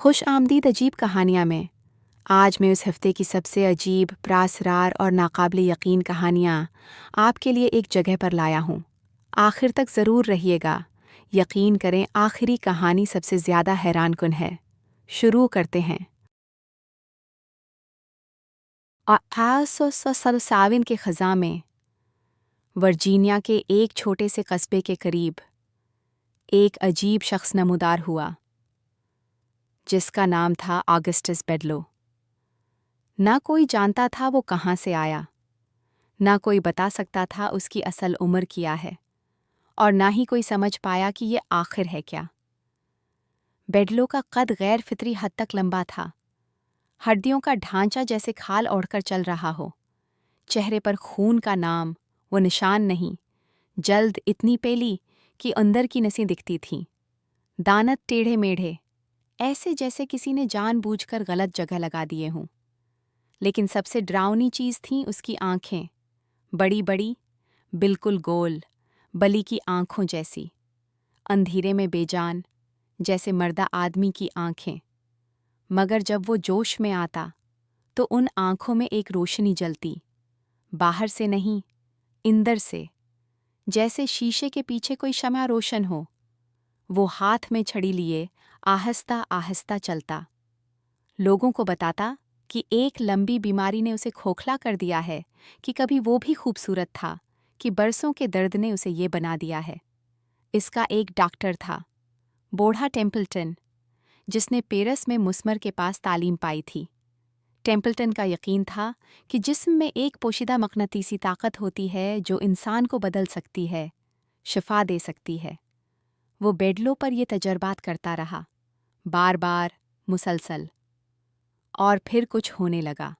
खुश आमदीद अजीब कहानियाँ में आज मैं उस हफ्ते की सबसे अजीब, प्रासरार और नाकाबिले यकीन कहानियाँ आपके लिए एक जगह पर लाया हूँ। आखिर तक ज़रूर रहिएगा। यकीन करें, आखिरी कहानी सबसे ज़्यादा हैरानकुन है। शुरू करते हैं। 1877 के ख़ज़ां में वर्जीनिया के एक छोटे से कस्बे के करीब एक अजीब शख्स नमूदार हुआ, जिसका नाम था ऑगस्टस बेडलो। ना कोई जानता था वो कहाँ से आया, ना कोई बता सकता था उसकी असल उम्र क्या है, और ना ही कोई समझ पाया कि ये आखिर है क्या। बेडलो का कद गैर फितरी हद तक लंबा था, हड्डियों का ढांचा जैसे खाल ओढ़कर चल रहा हो। चेहरे पर खून का नाम वो निशान नहीं, जल्द इतनी पेली कि अंदर की नसें दिखती थीं। दांत टेढ़े मेढ़े, ऐसे जैसे किसी ने जानबूझकर गलत जगह लगा दिए हों। लेकिन सबसे डरावनी चीज़ थीं उसकी आंखें, बड़ी बड़ी, बिल्कुल गोल, बली की आंखों जैसी, अंधेरे में बेजान, जैसे मर्दा आदमी की आंखें। मगर जब वो जोश में आता तो उन आंखों में एक रोशनी जलती, बाहर से नहीं, अंदर से, जैसे शीशे के पीछे कोई शमع रोशन हो। वो हाथ में छड़ी लिए आहिस्ता आहिस्ता चलता, लोगों को बताता कि एक लंबी बीमारी ने उसे खोखला कर दिया है, कि कभी वो भी खूबसूरत था, कि बरसों के दर्द ने उसे ये बना दिया है। इसका एक डॉक्टर था, बूढ़ा टेम्पल्टन, जिसने पेरिस में मुस्मर के पास तालीम पाई थी। टेम्पल्टन का यकीन था कि जिस्म में एक पोशीदा मकनातीसी ताकत होती है जो इंसान को बदल सकती है, शिफा दे सकती है। वो बेडलो पर ये तजर्बात करता रहा, बार बार, मुसलसल। और फिर कुछ होने लगा।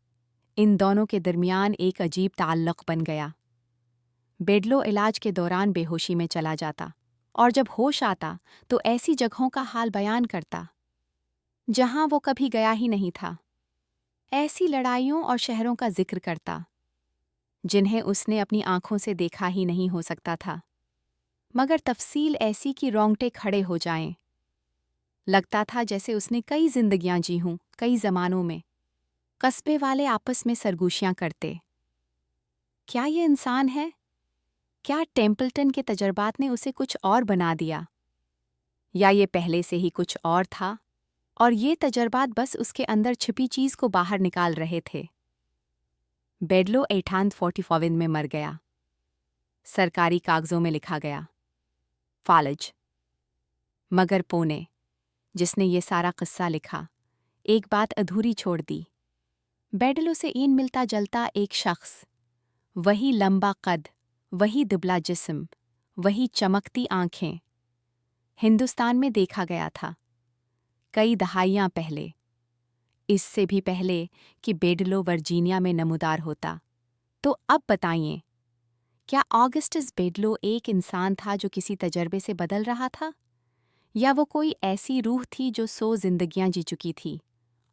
इन दोनों के दरमियान एक अजीब ताल्लुक़ बन गया। बेडलो इलाज के दौरान बेहोशी में चला जाता, और जब होश आता तो ऐसी जगहों का हाल बयान करता जहां वो कभी गया ही नहीं था। ऐसी लड़ाइयों और शहरों का जिक्र करता जिन्हें उसने अपनी आंखों से देखा ही नहीं हो सकता था, मगर तफसील ऐसी कि रोंगटे खड़े हो जाएं। लगता था जैसे उसने कई जिंदगियां जी हों, कई जमानों में। कस्बे वाले आपस में सरगोशियां करते, क्या ये इंसान है? क्या टेम्पल्टन के तजर्बात ने उसे कुछ और बना दिया, या ये पहले से ही कुछ और था और ये तजर्बात बस उसके अंदर छिपी चीज को बाहर निकाल रहे थे। बेडलो 1844 में मर गया। सरकारी कागजों में लिखा गया, फालज। मगर पोने, जिसने ये सारा किस्सा लिखा, एक बात अधूरी छोड़ दी। बेडलो से इन मिलता जलता एक शख्स, वही लंबा कद, वही दुबला जिस्म, वही चमकती आंखें, हिंदुस्तान में देखा गया था कई दहाइयां पहले, इससे भी पहले कि बेडलो वर्जीनिया में नमूदार होता। तो अब बताइए, क्या ऑगस्टस बेडलो एक इंसान था जो किसी तजर्बे से बदल रहा था, या वो कोई ऐसी रूह थी जो 100 जिंदगियां जी चुकी थी,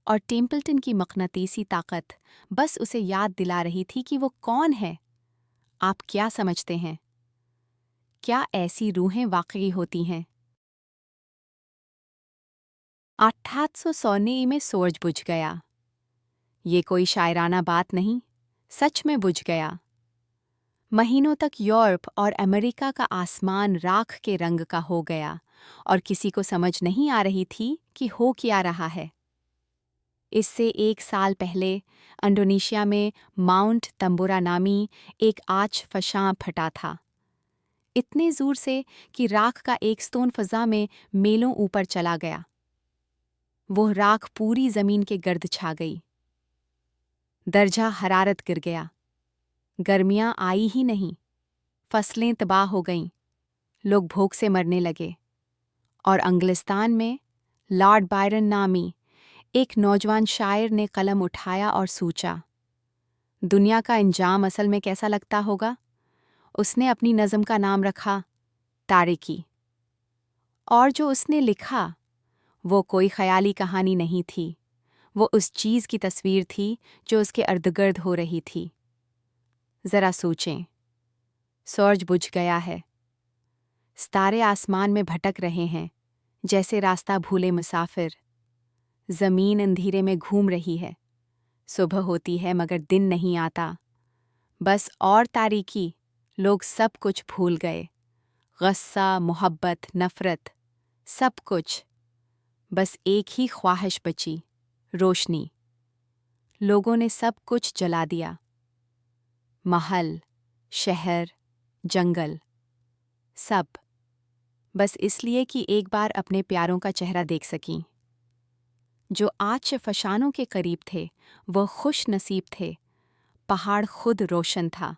और टेम्पल्टन की मकनातीसी ताकत बस उसे याद दिला रही थी कि वो कौन है? आप क्या समझते हैं? क्या ऐसी रूहें वाकई होती हैं? 1890 में सूरज बुझ गया। ये कोई शायराना बात नहीं, सच में बुझ गया। महीनों तक यूरोप और अमेरिका का आसमान राख के रंग का हो गया, और किसी को समझ नहीं आ रही थी कि हो क्या रहा है। इससे 1 साल पहले इंडोनेशिया में माउंट तंबुरा नामी एक आतिशफ़शां फटा था, इतने ज़ोर से कि राख का एक स्तोन फ़ज़ा में मीलों ऊपर चला गया। वो राख पूरी ज़मीन के गर्द छा गई। दर्जा हरारत गिर गया। गर्मियाँ आई ही नहीं, फसलें तबाह हो गईं, लोग भूख से मरने लगे। और इंग्लिस्तान में लॉर्ड बायरन नामी एक नौजवान शायर ने कलम उठाया और सोचा, दुनिया का इंजाम असल में कैसा लगता होगा। उसने अपनी नज़म का नाम रखा तारिकी। और जो उसने लिखा वो कोई ख़याली कहानी नहीं थी, वो उस चीज़ की तस्वीर थी जो उसके इर्द-गिर्द हो रही थी। ज़रा सोचें, सूरज बुझ गया है, सितारे आसमान में भटक रहे हैं जैसे रास्ता भूले मुसाफिर। زمین اندھیرے میں گھوم رہی ہے، صبح ہوتی ہے مگر دن نہیں آتا، بس اور تاریکی، لوگ سب کچھ بھول گئے، غصہ، محبت، نفرت، سب کچھ، بس ایک ہی خواہش بچی، روشنی۔ لوگوں نے سب کچھ جلا دیا، محل، شہر، جنگل، سب، بس اس لیے کہ ایک بار اپنے پیاروں کا چہرہ دیکھ سکیں۔ جو آج فشانوں کے قریب تھے وہ خوش نصیب تھے، پہاڑ خود روشن تھا،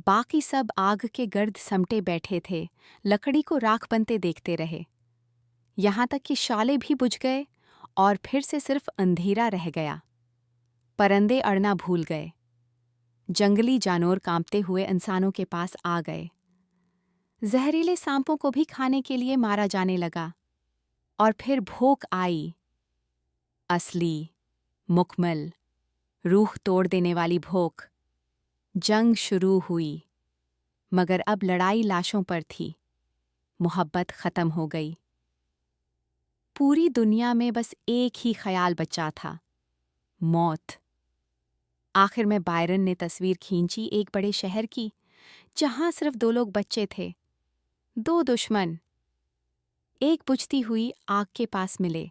باقی سب آگ کے گرد سمٹے بیٹھے تھے، لکڑی کو راکھ بنتے دیکھتے رہے، یہاں تک کہ شعلے بھی بجھ گئے اور پھر سے صرف اندھیرا رہ گیا۔ پرندے اڑنا بھول گئے، جنگلی جانور کانپتے ہوئے انسانوں کے پاس آ گئے، زہریلے سانپوں کو بھی کھانے کے لیے مارا جانے لگا، اور پھر بھوک آئی، اصلی، مکمل، روح توڑ دینے والی بھوک۔ جنگ شروع ہوئی، مگر اب لڑائی لاشوں پر تھی، محبت ختم ہو گئی۔ پوری دنیا میں بس ایک ہی خیال بچا تھا، موت۔ آخر میں بائرن نے تصویر کھینچی ایک بڑے شہر کی، جہاں صرف 2 لوگ بچے تھے، 2 دشمن، ایک بجھتی ہوئی آگ کے پاس ملے،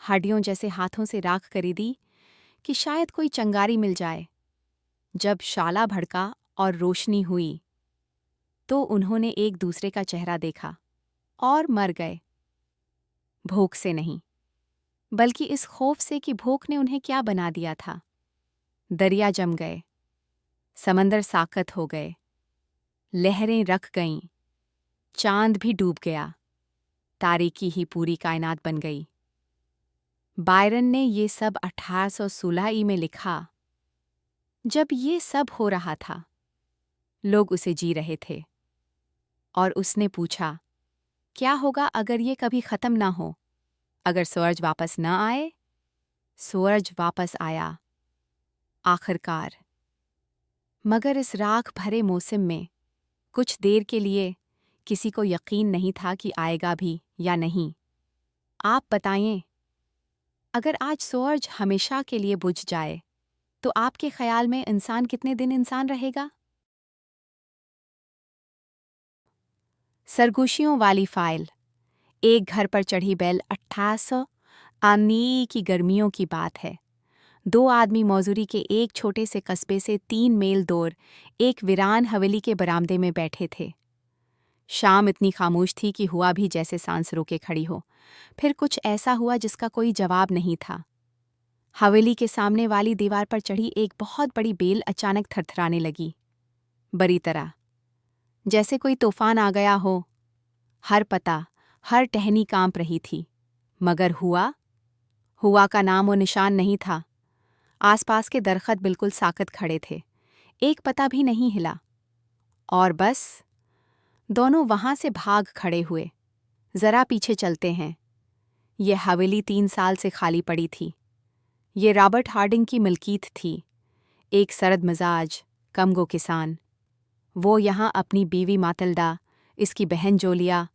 ہڈیوں جیسے ہاتھوں سے راکھ کری دی کہ شاید کوئی چنگاری مل جائے۔ جب شعلہ بھڑکا اور روشنی ہوئی تو انہوں نے ایک دوسرے کا چہرہ دیکھا اور مر گئے، بھوک سے نہیں، بلکہ اس خوف سے کہ بھوک نے انہیں کیا بنا دیا تھا۔ دریا جم گئے، سمندر ساکت ہو گئے، لہریں رک گئیں، چاند بھی ڈوب گیا، تاریکی ہی پوری کائنات بن گئی۔ بائرن نے یہ سب 1816 میں لکھا، جب یہ سب ہو رہا تھا، لوگ اسے جی رہے تھے، اور اس نے پوچھا، کیا ہوگا اگر یہ کبھی ختم نہ ہو، اگر سورج واپس نہ آئے؟ سورج واپس آیا، آخرکار، مگر اس راکھ بھرے موسم میں کچھ دیر کے لیے کسی کو یقین نہیں تھا کہ آئے گا بھی یا نہیں۔ آپ بتائیں، اگر آج سورج ہمیشہ کے لیے بجھ جائے تو آپ کے خیال میں انسان کتنے دن انسان رہے گا؟ سرگوشیوں والی فائل۔ ایک گھر پر چڑھی بیل 1890 کی گرمیوں کی بات ہے۔ 2 آدمی موزوری کے ایک چھوٹے سے قصبے سے 3 میل دور ایک ویران حویلی کے برآمدے میں بیٹھے تھے۔ شام اتنی خاموش تھی کہ ہوا بھی جیسے سانس روکے کھڑی ہو۔ پھر کچھ ایسا ہوا جس کا کوئی جواب نہیں تھا۔ حویلی کے سامنے والی دیوار پر چڑھی ایک بہت بڑی بیل اچانک تھرتھرانے لگی، بری طرح، جیسے کوئی طوفان آ گیا ہو۔ ہر پتا، ہر ٹہنی کانپ رہی تھی، مگر ہوا کا نام و نشان نہیں تھا۔ آس پاس کے درخت بالکل ساکت کھڑے تھے، ایک پتا بھی نہیں ہلا، اور بس دونوں وہاں سے بھاگ کھڑے ہوئے۔ ذرا پیچھے چلتے ہیں۔ یہ حویلی 3 سال سے خالی پڑی تھی۔ یہ رابرٹ ہارڈنگ کی ملکیت تھی، ایک سرد مزاج، کم گو کسان۔ وہ یہاں اپنی بیوی ماتلڈا، اس کی بہن جولیا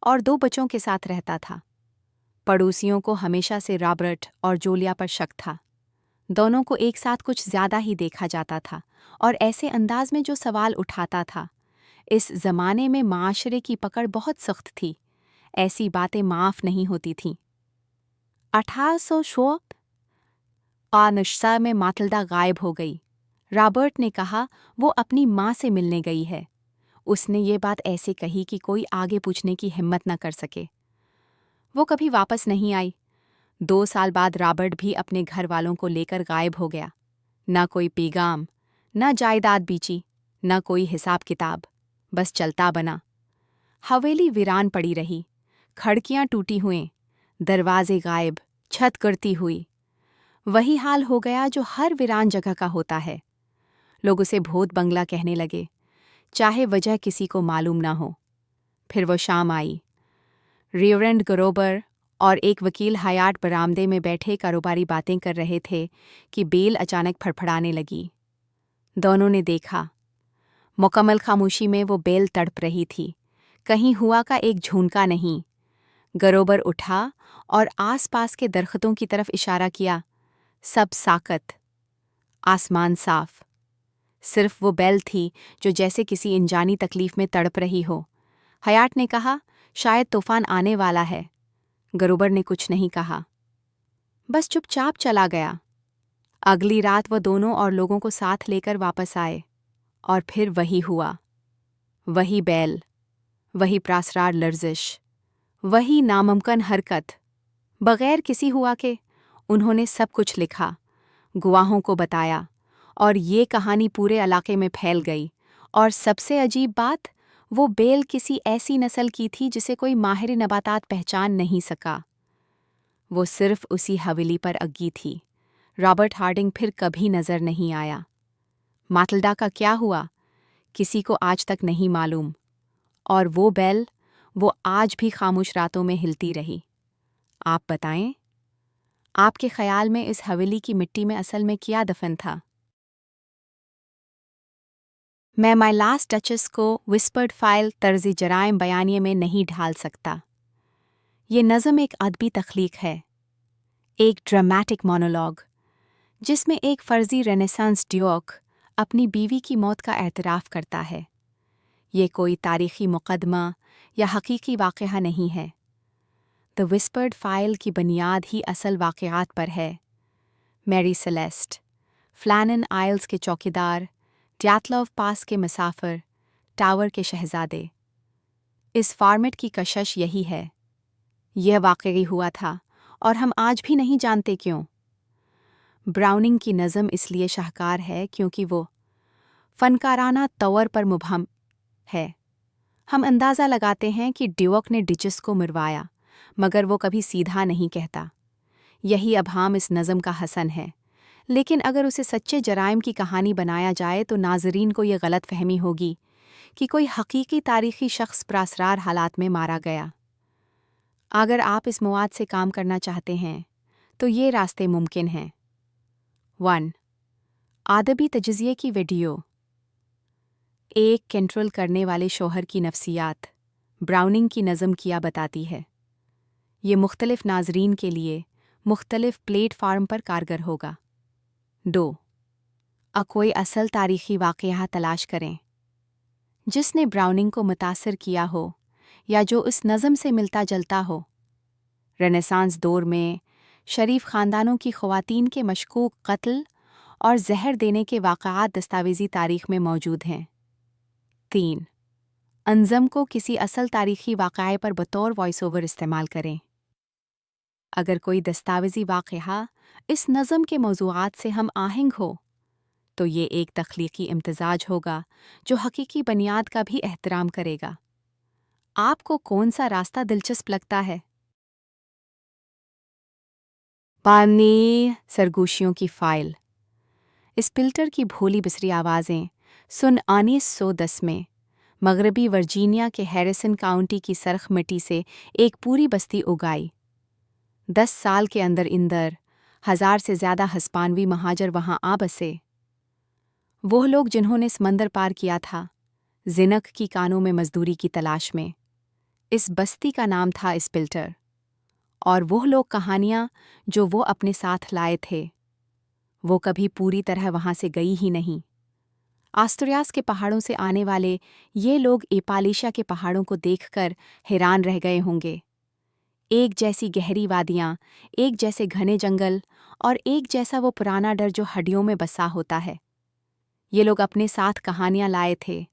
اور 2 بچوں کے ساتھ رہتا تھا۔ پڑوسیوں کو ہمیشہ سے رابرٹ اور جولیا پر شک تھا۔ دونوں کو ایک ساتھ کچھ زیادہ ہی دیکھا جاتا تھا، اور ایسے انداز میں جو سوال اٹھاتا تھا۔ اس زمانے میں معاشرے کی پکڑ بہت سخت تھی، ایسی باتیں معاف نہیں ہوتی تھیں۔ 1890 میں ماتلڈا غائب ہو گئی۔ رابرٹ نے کہا وہ اپنی ماں سے ملنے گئی ہے۔ اس نے یہ بات ایسے کہی کہ کوئی آگے پوچھنے کی ہمت نہ کر سکے۔ وہ کبھی واپس نہیں آئی۔ 2 سال بعد رابرٹ بھی اپنے گھر والوں کو لے کر غائب ہو گیا۔ نہ کوئی پیغام، نہ جائیداد بیچی، نہ کوئی حساب کتاب، بس چلتا بنا۔ حویلی ویران پڑی رہی، کھڑکیاں ٹوٹی ہوئیں، دروازے غائب، چھت گرتی ہوئی۔ وہی حال ہو گیا جو ہر ویران جگہ کا ہوتا ہے۔ لوگ اسے بھوت بنگلہ کہنے لگے، چاہے وجہ کسی کو معلوم نہ ہو۔ پھر وہ شام آئی۔ ریورنڈ گروبر اور ایک وکیل حیات برآمدے میں بیٹھے کاروباری باتیں کر رہے تھے کہ بیل اچانک پھڑپھڑانے لگی۔ دونوں نے دیکھا۔ مکمل خاموشی میں وہ بیل تڑپ رہی تھی، کہیں ہوا کا ایک جھونکا نہیں۔ गरोबर उठा और आसपास के दरख्तों की तरफ इशारा किया। सब साकत, आसमान साफ। सिर्फ वो बेल थी जो जैसे किसी अनजानी तकलीफ में तड़प रही हो। हयात ने कहा, शायद तूफान आने वाला है। गरोबर ने कुछ नहीं कहा, बस चुपचाप चला गया। अगली रात वो दोनों और लोगों को साथ लेकर वापस आए, और फिर वही हुआ। वही बैल, वही प्रासरार लर्जिश, वही नामुमकिन हरकत। बगैर किसी हुआ के उन्होंने सब कुछ लिखा, गवाहों को बताया, और ये कहानी पूरे इलाके में फैल गई। और सबसे अजीब बात, वो बेल किसी ऐसी नस्ल की थी जिसे कोई माहिर नबातात पहचान नहीं सका। वो सिर्फ उसी हवेली पर अग्गी थी। रॉबर्ट हार्डिंग फिर कभी नजर नहीं आया। माटिल्डा का क्या हुआ, किसी को आज तक नहीं मालूम। और वो बेल, वो आज भी खामोश रातों में हिलती रही। आप बताएं, आपके ख्याल में इस हवेली की मिट्टी में असल में क्या दफन था? मैं माय लास्ट डचेस को विस्पर्ड फाइल तर्ज़ जराइम बयानिए में नहीं ढाल सकता। ये नज़म एक अदबी तख्लीक है, एक ड्रामेटिक मोनोलॉग, जिसमें एक फ़र्ज़ी रेनेसांस ड्यूक अपनी बीवी की मौत का एतराफ़ करता है। ये कोई तारीख़ी मुक़दमा या हकीकी वाक़या नहीं है। द विस्पर्ड फाइल की बुनियाद ही असल वाक़यात पर है। मैरी सेलेस्ट, फ्लैनन आइल्स के चौकीदार, ड्यातलव पास के मुसाफिर, टावर के शहज़ादे। इस फॉर्मेट की कशिश यही है। यह वाक़ई हुआ था और हम आज भी नहीं जानते क्यों। ब्राउनिंग की नज़म इसलिए शाहकार है क्योंकि वो फ़नकाराना तौर पर मुबहम है। हम अंदाज़ा लगाते हैं कि ड्यूक ने डिचेस को मरवाया, मगर वो कभी सीधा नहीं कहता। यही अबहाम इस नज़म का हसन है। लेकिन अगर उसे सच्चे जराइम की कहानी बनाया जाए तो नाज़रीन को ये गलत फहमी होगी कि कोई हकीकी तारीख़ी शख्स प्रासरार हालात में मारा गया। अगर आप इस मवाद से काम करना चाहते हैं तो ये रास्ते मुमकिन हैं। 1. आदबी तजज़िये की वीडियो। एक कंट्रोल करने वाले शौहर की नफ्सियात ब्राउनिंग की नज़म किया बताती है। ये मुख्तलिफ नाज़रीन के लिए मुख्तलिफ प्लेटफार्म पर कारगर होगा। 2. कोई असल तारीख़ी वाक़या तलाश करें जिसने ब्राउनिंग को मुतासिर किया हो या जो इस नज़म से मिलता जलता हो। रेनेसांस दौर में शरीफ ख़ानदानों की ख़वातीन के मशकूक कत्ल और जहर देने के वाक़यात दस्तावेज़ी तारीख़ में मौजूद हैं। 3. अंज़म को किसी असल तारीख़ी वाक़ये पर बतौर वॉइस ओवर इस्तेमाल करें। अगर कोई दस्तावेज़ी वाक़या इस नज़म के मौज़ूआत से हम आहंग हो तो ये एक तख्लीकी इम्तिज़ाज होगा जो हकीकी बुनियाद का भी एहतराम करेगा। आपको कौन सा रास्ता दिलचस्प लगता है? पानी सरगोशियों की फ़ाइल। स्पिल्टर की भोली बिसरी आवाज़ें सुन 1910 में मगरबी वर्जीनिया के हैरिसन काउंटी की सरख मिट्टी से एक पूरी बस्ती उगाई। 10 साल के अंदर 1000 से ज़्यादा हस्पानवी महाजर वहाँ आ बसे। वो लोग जिन्होंने समंदर पार किया था, जिनक की कानों में मजदूरी की तलाश में। इस बस्ती का नाम था स्पिल्टर। और वो लोग कहानियाँ जो वो अपने साथ लाए थे, वो कभी पूरी तरह वहाँ से गई ही नहीं। आस्तुरियास के पहाड़ों से आने वाले ये लोग एपालिशा के पहाड़ों को देखकर हैरान रह गए होंगे। एक जैसी गहरी वादियाँ, एक जैसे घने जंगल और एक जैसा वो पुराना डर जो हड्डियों में बसा होता है। ये लोग अपने साथ कहानियाँ लाए थे।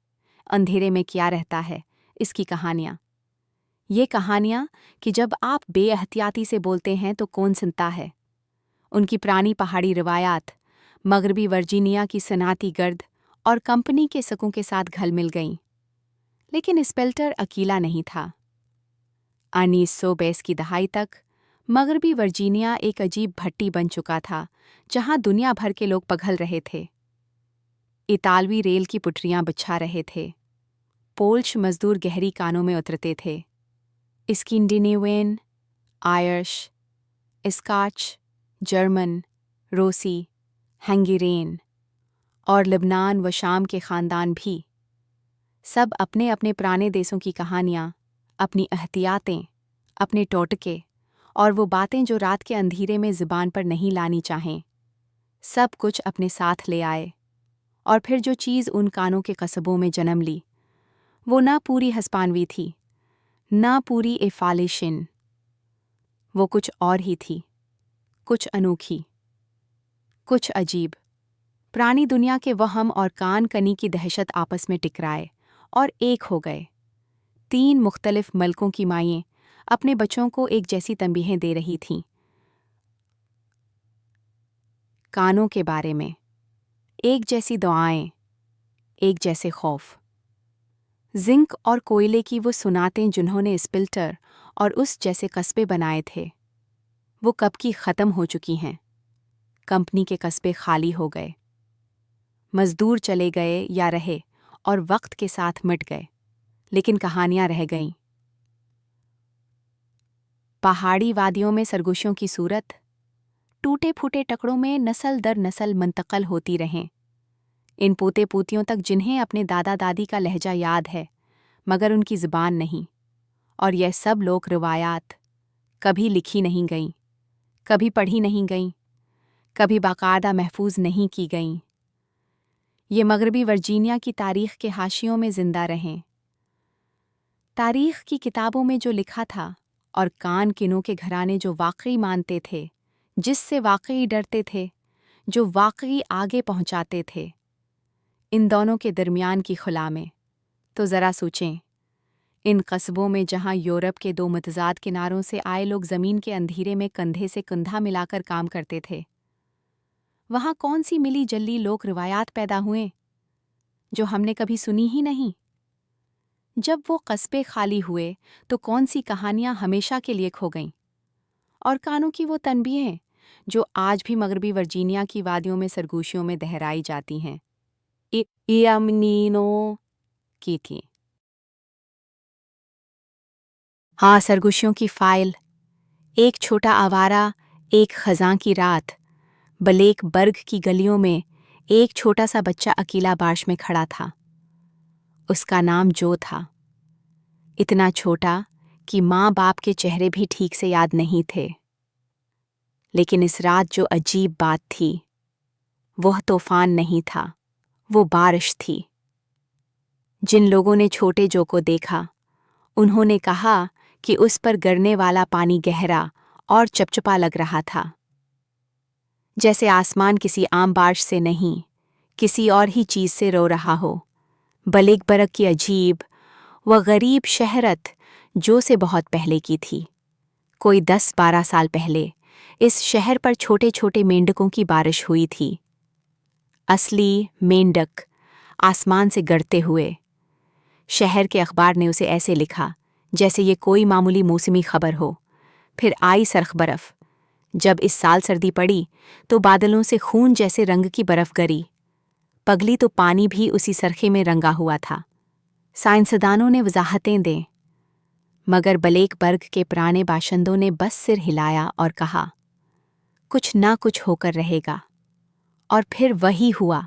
अंधेरे में क्या रहता है, इसकी कहानियाँ। ये कहानियाँ कि जब आप बेएहतियाती से बोलते हैं तो कौन सुनता है। उनकी पुरानी पहाड़ी रिवायात मगरबी वर्जीनिया की सनाती गर्द और कंपनी के सकों के साथ घल मिल गईं। लेकिन स्पेल्टर अकेला नहीं था। 1920 की दहाई तक मगरबी वर्जीनिया एक अजीब भट्टी बन चुका था जहां दुनिया भर के लोग पघल रहे थे। इतालवी रेल की पुटरियां बिछा रहे थे। पोल्श मजदूर गहरी कानों में उतरते थे। स्किंडिनेवियन, आयर्श, स्कॉच, जर्मन, रूसी, हंगेरियन और लेबनान व शाम के ख़ानदान भी, सब अपने अपने पुराने देशों की कहानियाँ, अपनी एहतियातें, अपने टोटके और वो बातें जो रात के अंधेरे में ज़ुबान पर नहीं लानी चाहें, सब कुछ अपने साथ ले आए। और फिर जो चीज़ उन कानों के कस्बों में जन्म ली, वो ना पूरी हस्पानवी थी, ना पूरी एफालिशिन। वो कुछ और ही थी, कुछ अनोखी, कुछ अजीब। पुरानी दुनिया के वहम और कान कनी की दहशत आपस में टकराए और एक हो गए। 3 मुख्तलिफ मलकों की माएँ अपने बच्चों को एक जैसी तंबीहें दे रही थीं। कानों के बारे में एक जैसी दुआएं, एक जैसे खौफ। जिंक और कोयले की वो सुनातें जिन्होंने स्पिल्टर और उस जैसे कस्बे बनाए थे, वो कब की ख़त्म हो चुकी हैं। कंपनी के कस्बे खाली हो गए, मजदूर चले गए या रहे और वक्त के साथ मिट गए, लेकिन कहानियां रह गईं। पहाड़ी वादियों में सरगोशियों की सूरत टूटे फूटे टुकड़ों में नस्ल दर नस्ल मुंतकिल होती रहें। इन पोते पोतियों तक जिन्हें अपने दादा दादी का लहजा याद है, मगर उनकी ज़ुबान नहीं। और यह सब लोक रिवायात कभी लिखी नहीं गईं, कभी पढ़ी नहीं गईं, कभी बाकायदा महफूज नहीं की गईं। ये मगरबी वर्जीनिया की तारीख़ के हाशियों में ज़िंदा रहें। तारीख़ की किताबों में जो लिखा था और कान किनों के घराने जो वाकई मानते थे, जिससे वाकई डरते थे, जो वाकई आगे पहुंचाते थे, इन दोनों के दरमियान की खुला में। तो ज़रा सोचें, इन कस्बों में जहां यूरोप के 2 मुतज़ाद किनारों से आए लोग ज़मीन के अंधेरे में कंधे से कंधा मिलाकर काम करते थे, वहां कौन सी मिली जल्ली लोक रिवायात पैदा हुए जो हमने कभी सुनी ही नहीं। जब वो कस्बे खाली हुए तो कौन सी कहानियां हमेशा के लिए खो गईं, और कानों की वो तनबीहें जो आज भी मगरबी वर्जीनिया की वादियों में सरगोशियों में दोहराई जाती हैं, यामिनीनों की थी। हाँ, सरगोशियों की फाइल। एक छोटा आवारा, एक खजां की रात, ब्लेक बर्ग की गलियों में एक छोटा सा बच्चा अकेला बार्श में खड़ा था। उसका नाम जो था, इतना छोटा कि माँ बाप के चेहरे भी ठीक से याद नहीं थे। लेकिन इस रात जो अजीब बात थी, वह तूफान नहीं था, वो बारिश थी। जिन लोगों ने छोटे जो को देखा, उन्होंने कहा कि उस पर गिरने वाला पानी गहरा और चपचपा लग रहा था, जैसे आसमान किसी आम बारिश से नहीं, किसी और ही चीज़ से रो रहा हो। बलेक बरग की अजीब व गरीब शहरत जो से बहुत पहले की थी। कोई 10-12 साल पहले इस शहर पर छोटे छोटे मेंढकों की बारिश हुई थी। असली मेंढक आसमान से गिरते हुए। शहर के अखबार ने उसे ऐसे लिखा जैसे ये कोई मामूली मौसमी खबर हो। फिर आई सर्ख बर्फ। जब इस साल सर्दी पड़ी तो बादलों से खून जैसे रंग की बर्फ गिरी। पगली तो पानी भी उसी सरखे में रंगा हुआ था। साइंसदानों ने वजाहतें दें, मगर ब्लेक बर्ग के पुराने बाशिंदों ने बस सिर हिलाया और कहा, कुछ ना कुछ होकर रहेगा। और फिर वही हुआ।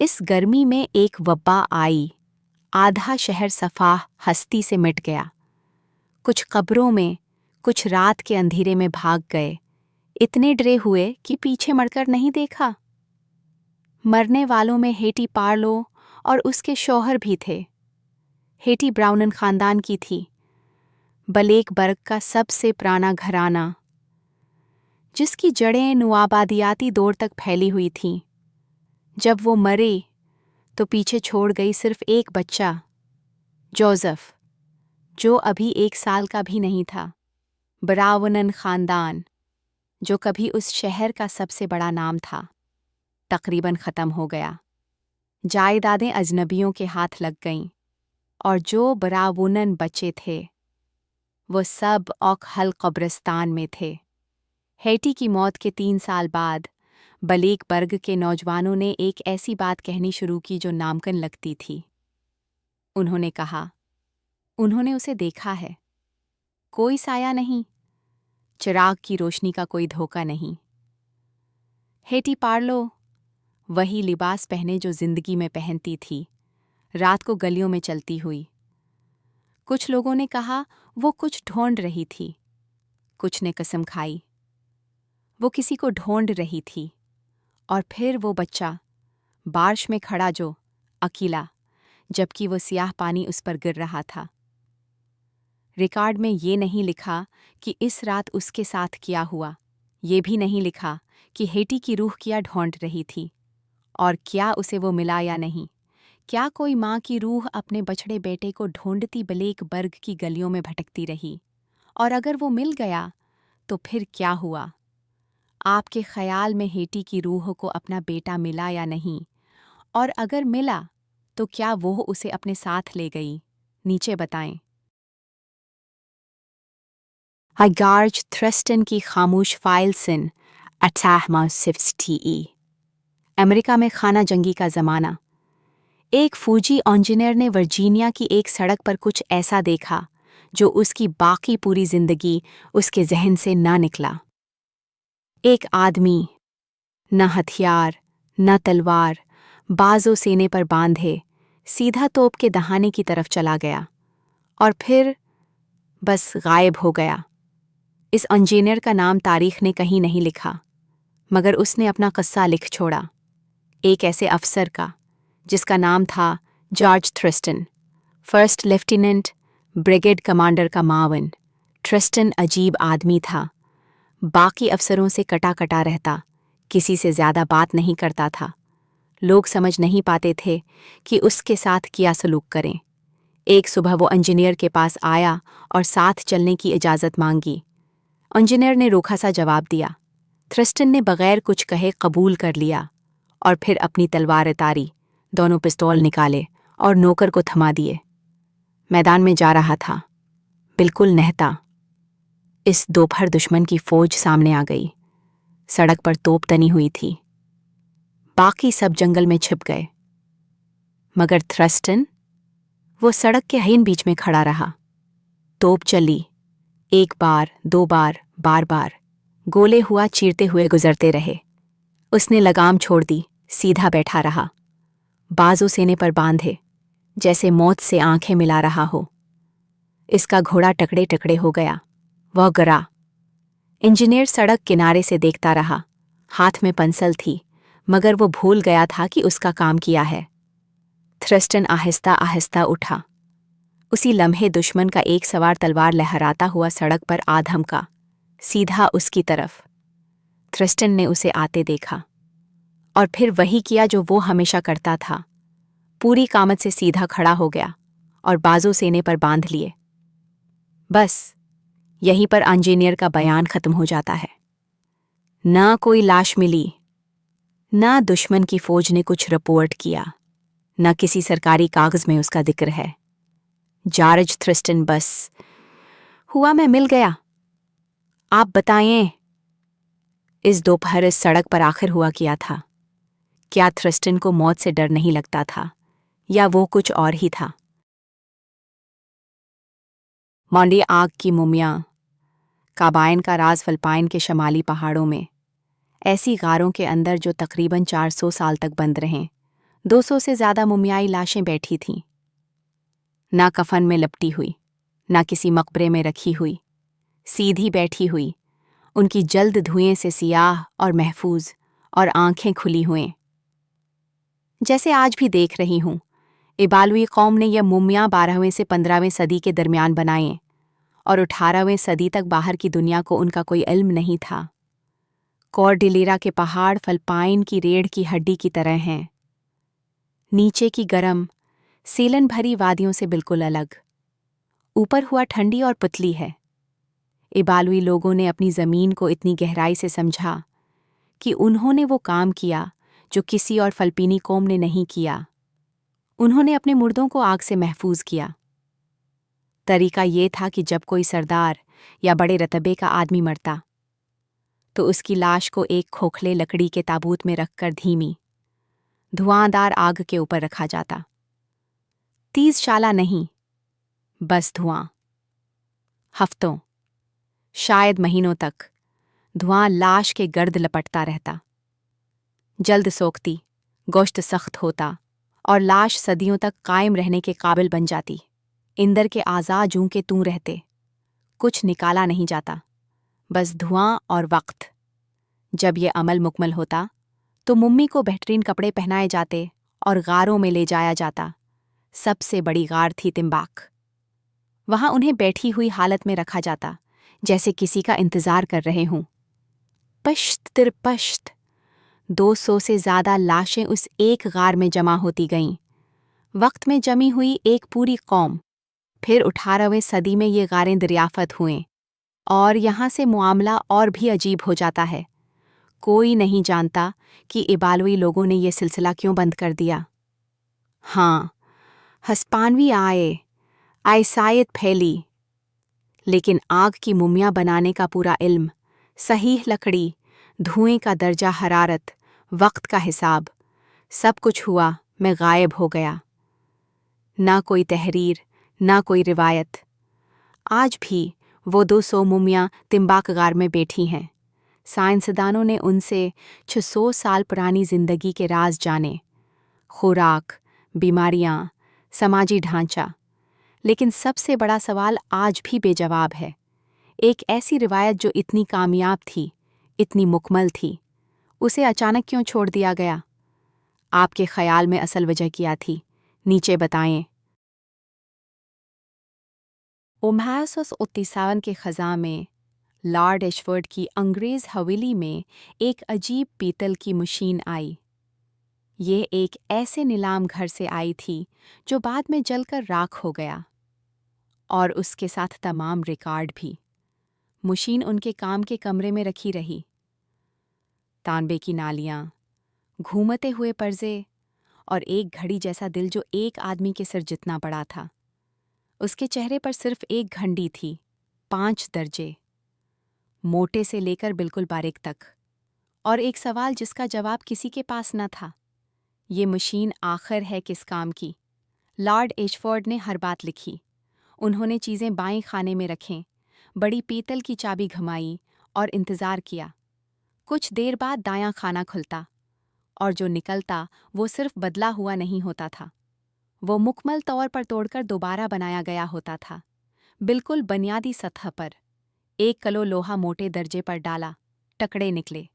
इस गर्मी में एक वब्बा आई, आधा शहर सफाह हस्ती से मिट गया। कुछ कब्रों में, कुछ रात के अंधेरे में भाग गए, इतने डरे हुए कि पीछे मुड़कर नहीं देखा। मरने वालों में हेटी पार्लो और उसके शौहर भी थे। हेटी ब्राउनन खानदान की थी, ब्लेक बर्ग का सबसे पुराना घराना, जिसकी जड़ें नुआबादियाती दौर तक फैली हुई थीं। जब वो मरे तो पीछे छोड़ गई सिर्फ एक बच्चा, जोसेफ, जो अभी 1 साल का भी नहीं था। ब्राउनन खानदान, जो कभी उस शहर का सबसे बड़ा नाम था, तकरीबन ख़त्म हो गया। जायदादें अजनबियों के हाथ लग गईं, और जो ब्राउनन बचे थे वो सब औखहल कब्रिस्तान में थे। हेटी की मौत के 3 साल बाद ब्लेक बर्ग के नौजवानों ने एक ऐसी बात कहनी शुरू की जो नामकन लगती थी। उन्होंने कहा, उन्होंने उसे देखा है। कोई साया नहीं, चिराग की रोशनी का कोई धोखा नहीं। हेटी पार्लो, वही लिबास पहने जो जिंदगी में पहनती थी, रात को गलियों में चलती हुई। कुछ लोगों ने कहा وہ کچھ ڈھونڈ رہی تھی. کچھ نے قسم کھائی. وہ کسی کو ڈھونڈ رہی تھی. اور پھر وہ بچہ بارش میں کھڑا جو اکیلا، جبکہ وہ سیاہ پانی اس پر گر رہا تھا. ریکارڈ میں یہ نہیں لکھا کہ اس رات اس کے ساتھ کیا ہوا. یہ بھی نہیں لکھا کہ ہیٹی کی روح کیا ڈھونڈ رہی تھی اور کیا اسے وہ ملا یا نہیں. کیا کوئی ماں کی روح اپنے بچھڑے بیٹے کو ڈھونڈتی بلیک برگ کی گلیوں میں بھٹکتی رہی؟ اور اگر وہ مل گیا تو پھر کیا ہوا؟ آپ کے خیال میں ہیٹی کی روح کو اپنا بیٹا ملا یا نہیں؟ اور اگر ملا تو کیا وہ اسے اپنے ساتھ لے گئی؟ نیچے بتائیں. ہائگارج تھرسٹن کی خاموش فائل سن اٹھاہما سفسٹی ای. امریکہ میں خانہ جنگی کا زمانہ. ایک فوجی انجینئر نے ورجینیا کی ایک سڑک پر کچھ ایسا دیکھا جو اس کی باقی پوری زندگی اس کے ذہن سے نہ نکلا. ایک آدمی، نہ ہتھیار، نہ تلوار، بازو سینے پر باندھے، سیدھا توپ کے دہانے کی طرف چلا گیا اور پھر بس غائب ہو گیا. اس انجینئر کا نام تاریخ نے کہیں نہیں لکھا، مگر اس نے اپنا قصہ لکھ چھوڑا. ایک ایسے افسر کا جس کا نام تھا George Thurston, first lieutenant, brigade commander کا معاون. تھرسٹن عجیب آدمی تھا. باقی افسروں سے کٹا کٹا رہتا، کسی سے زیادہ بات نہیں کرتا تھا. لوگ سمجھ نہیں پاتے تھے کہ اس کے ساتھ کیا سلوک کریں. ایک صبح وہ انجینئر کے پاس آیا اور ساتھ چلنے کی اجازت مانگی. انجینئر نے روکھا سا جواب دیا. تھرسٹن نے بغیر کچھ کہے قبول کر لیا اور پھر اپنی تلوار اتاری، دونوں پستول نکالے اور نوکر کو تھما دیے. میدان میں جا رہا تھا، بالکل نہتا. اس دوپہر دشمن کی فوج سامنے آ گئی. سڑک پر توپ تنی ہوئی تھی. باقی سب جنگل میں چھپ گئے، مگر تھرسٹن وہ سڑک کے حین بیچ میں کھڑا رہا. توپ چلی، ایک بار، دو بار، بار بار. گولے ہوا چیرتے ہوئے گزرتے رہے. اس نے لگام چھوڑ دی، سیدھا بیٹھا رہا، بازو سینے پر باندھے، جیسے موت سے آنکھیں ملا رہا ہو. اس کا گھوڑا ٹکڑے ٹکڑے ہو گیا. وہ گرا. انجینئر سڑک کنارے سے دیکھتا رہا. ہاتھ میں پنسل تھی، مگر وہ بھول گیا تھا کہ اس کا کام کیا ہے. تھرسٹن آہستہ آہستہ اٹھا. اسی لمحے دشمن کا ایک سوار تلوار لہراتا ہوا سڑک پر آ دھمکا، سیدھا اس کی طرف. تھرسٹن نے اسے آتے دیکھا اور پھر وہی کیا جو وہ ہمیشہ کرتا تھا. پوری قامت سے سیدھا کھڑا ہو گیا اور بازو سینے پر باندھ لیے. بس یہیں پر انجینئر کا بیان ختم ہو جاتا ہے. نہ کوئی لاش ملی، نہ دشمن کی فوج نے کچھ رپورٹ کیا، نہ کسی سرکاری کاغذ میں اس کا ذکر ہے. جارج تھرسٹن بس ہوا میں مل گیا. آپ بتائیں، اس دوپہر اس سڑک پر آخر ہوا کیا تھا؟ کیا تھرسٹن کو موت سے ڈر نہیں لگتا تھا یا وہ کچھ اور ہی تھا؟ مونڈی آگ کی مومیاں. کابائن کا راز فلپائن کے شمالی پہاڑوں میں، ایسی غاروں کے اندر جو تقریباً 400 سال تک بند رہیں. 200 سے زیادہ مومیائی لاشیں بیٹھی تھیں، نہ کفن میں لپٹی ہوئی، نہ کسی مقبرے میں رکھی ہوئی، سیدھی بیٹھی ہوئی، ان کی جلد دھوئیں سے سیاہ اور محفوظ اور آنکھیں کھلی ہوئیں. جیسے آج بھی دیکھ رہی ہوں. ایبالوی قوم نے یہ مومیاں 12ویں سے 15ویں صدی کے درمیان بنائیں اور 18ویں صدی تک باہر کی دنیا کو ان کا کوئی علم نہیں تھا. کورڈیلیرا کے پہاڑ فلپائن کی ریڑھ کی ہڈی کی طرح ہیں، نیچے کی گرم، سیلن بھری وادیوں سے بالکل الگ، اوپر ہوا ٹھنڈی اور پتلی ہے. ایبالوی لوگوں نے اپنی زمین کو اتنی گہرائی سے سمجھا کہ انہوں نے وہ کام کیا جو کسی اور فلپینی قوم نے نہیں کیا. انہوں نے اپنے مردوں کو آگ سے محفوظ کیا. طریقہ یہ تھا کہ جب کوئی سردار یا بڑے رتبے کا آدمی مرتا تو اس کی لاش کو ایک کھوکھلے لکڑی کے تابوت میں رکھ کر دھیمی، دھواں دار آگ کے اوپر رکھا جاتا. تیز شعلہ نہیں، بس دھواں. ہفتوں، شاید مہینوں تک دھواں لاش کے گرد لپٹتا رہتا. جلد سوکھتی، گوشت سخت ہوتا اور لاش صدیوں تک قائم رہنے کے قابل بن جاتی. اندر کے اعضاء جوں کے توں رہتے. कुछ निकाला नहीं जाता, बस धुआं और वक्त। जब ये अमल मुकम्मल होता तो मम्मी को बेहतरीन कपड़े पहनाए जाते और गारों में ले जाया जाता। सबसे बड़ी गार थी तिम्बाक। वहां उन्हें बैठी हुई हालत में रखा जाता, जैसे किसी का इंतजार कर रहे हों। पश्त तिरपश्त 200 से ज्यादा लाशें उस एक गार में जमा होती गईं। वक्त में जमी हुई एक पूरी कौम। फिर 18वीं सदी में ये गारें दरियाफत हुए और यहाँ से मामला और भी अजीब हो जाता है। कोई नहीं जानता कि इबालवी लोगों ने ये सिलसिला क्यों बंद कर दिया। हाँ, हस्पानवी आए, आयसायत फैली, लेकिन आग की मुमियाँ बनाने का पूरा इल्म, सहीह लकड़ी, धुएं का दर्जा हरारत, वक्त का हिसाब, सब कुछ हुआ मैं गायब हो गया। ना कोई तहरीर, ना कोई रिवायत। आज भी वो 200 मुमियाँ तिम्बाक गार में बैठी हैं। साइंसदानों ने उनसे 600 साल पुरानी जिंदगी के राज जाने, खुराक, बीमारियाँ, समाजी ढांचा। लेकिन सबसे बड़ा सवाल आज भी बेजवाब है। एक ऐसी रिवायत जो इतनी कामयाब थी, इतनी मुकम्मल थी, उसे अचानक क्यों छोड़ दिया गया? आपके ख्याल में असल वजह क्या थी? नीचे बताएं। 1957 के ख़ज़ां में लॉर्ड एशफोर्ड की अंग्रेज़ हवेली में एक अजीब पीतल की मशीन आई। ये एक ऐसे नीलाम घर से आई थी जो बाद में जलकर राख हो गया, और उसके साथ तमाम रिकॉर्ड भी। मशीन उनके काम के कमरे में रखी रही। तांबे की नालियाँ, घूमते हुए पर्जे और एक घड़ी जैसा दिल जो एक आदमी के सिर जितना बड़ा था। उसके चेहरे पर सिर्फ एक घंटी थी, 5 दर्जे, मोटे से लेकर बिल्कुल बारीक तक, और एक सवाल जिसका जवाब किसी के पास न था। ये मशीन आखिर है किस काम की? लॉर्ड एशफोर्ड ने हर बात लिखी। उन्होंने चीज़ें बाएं खाने में रखें, बड़ी पीतल की चाबी घुमाई और इंतज़ार किया। कुछ देर बाद दायां खाना खुलता, और जो निकलता वो सिर्फ बदला हुआ नहीं होता था, वो मुकम्मल तौर पर तोड़कर दोबारा बनाया गया होता था, बिल्कुल बुनियादी सतह पर। 1 किलो लोहा मोटे दर्जे पर डाला, टकड़े निकले,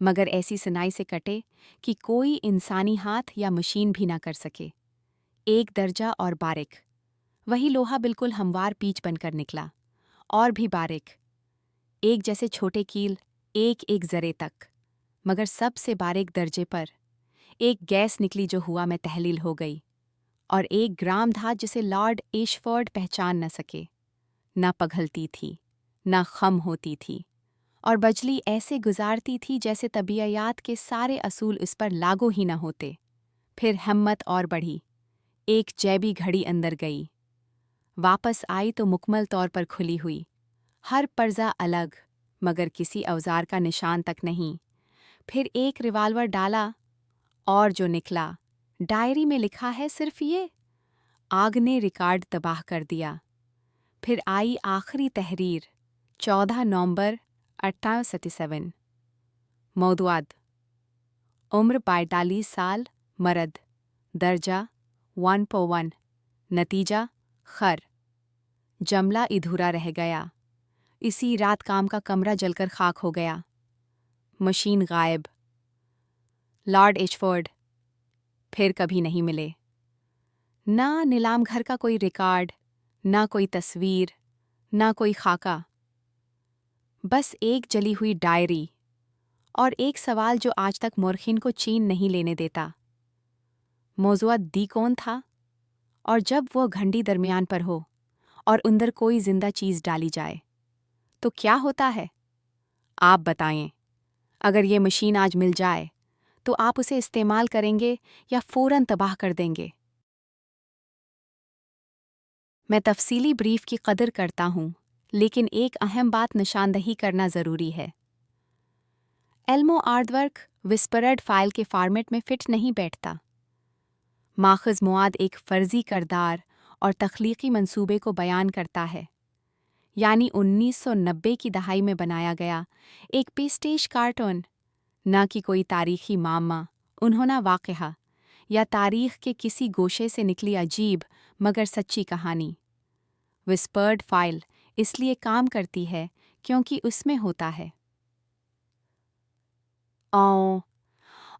मगर ऐसी सिनाई से कटे कि कोई इंसानी हाथ या मशीन भी ना कर सके। 1 दर्जा और बारीक, वही लोहा बिल्कुल हमवार पीच बनकर निकला, और भी बारीक, एक जैसे छोटे कील, एक जरे तक। मगर सबसे बारीक दर्जे पर एक गैस निकली जो हुआ मैं तहलील हो गई, और 1 ग्राम था जिसे लॉर्ड एशफोर्ड पहचान न सके। ना पघलती थी, ना खम होती थी, और बजली ऐसे गुजारती थी जैसे तबीयत के सारे असूल इस पर लागू ही न होते। फिर हिम्मत और बढ़ी, एक जैबी घड़ी अंदर गई, वापस आई तो मुकम्मल तौर पर खुली हुई, हर पर्जा अलग, मगर किसी औजार का निशान तक नहीं। फिर एक रिवाल्वर डाला, और जो निकला, डायरी में लिखा है सिर्फ ये: आग ने रिकॉर्ड तबाह कर दिया। फिर आई आखिरी तहरीर, 14 नवंबर 1877। मौदूआत: उम्र 42 साल, मर्द, दर्जा 1.1, नतीजा खर। जमला अधूरा रह गया। इसी रात काम का कमरा जलकर खाक हो गया। मशीन गायब। लॉर्ड एशफोर्ड फिर कभी नहीं मिले। ना नीलाम घर का कोई रिकॉर्ड, ना कोई तस्वीर, ना कोई खाका। बस एक जली हुई डायरी, और एक सवाल जो आज तक मोरखिन को चीन नहीं लेने देता। मौजूद दी कौन था? और जब वो घंटी दरमियान पर हो और अंदर कोई जिंदा चीज़ डाली जाए, तो क्या होता है? आप बताएं। अगर ये मशीन आज मिल जाए, तो आप उसे इस्तेमाल करेंगे या फ़ौरन तबाह कर देंगे? मैं तफसीली ब्रीफ की कदर करता हूँ, लेकिन एक अहम बात निशानदही करना ज़रूरी है। एल्मो आर्टवर्क विस्परड फाइल के फॉर्मेट में फिट नहीं बैठता। माखज़ मुआद एक फ़र्ज़ी करदार और तख्लीक़ी मंसूबे को बयान करता है, यानी 1990 की दहाई में बनाया गया एक पेस्टेज कार्टून, न कि कोई तारीख़ी मामा, उन्होंने वाक़या या तारीख़ के किसी गोशे से निकली अजीब मगर सच्ची कहानी। विस्पर्ड फाइल اس لیے کام کرتی ہے کیونکہ اس میں ہوتا ہے۔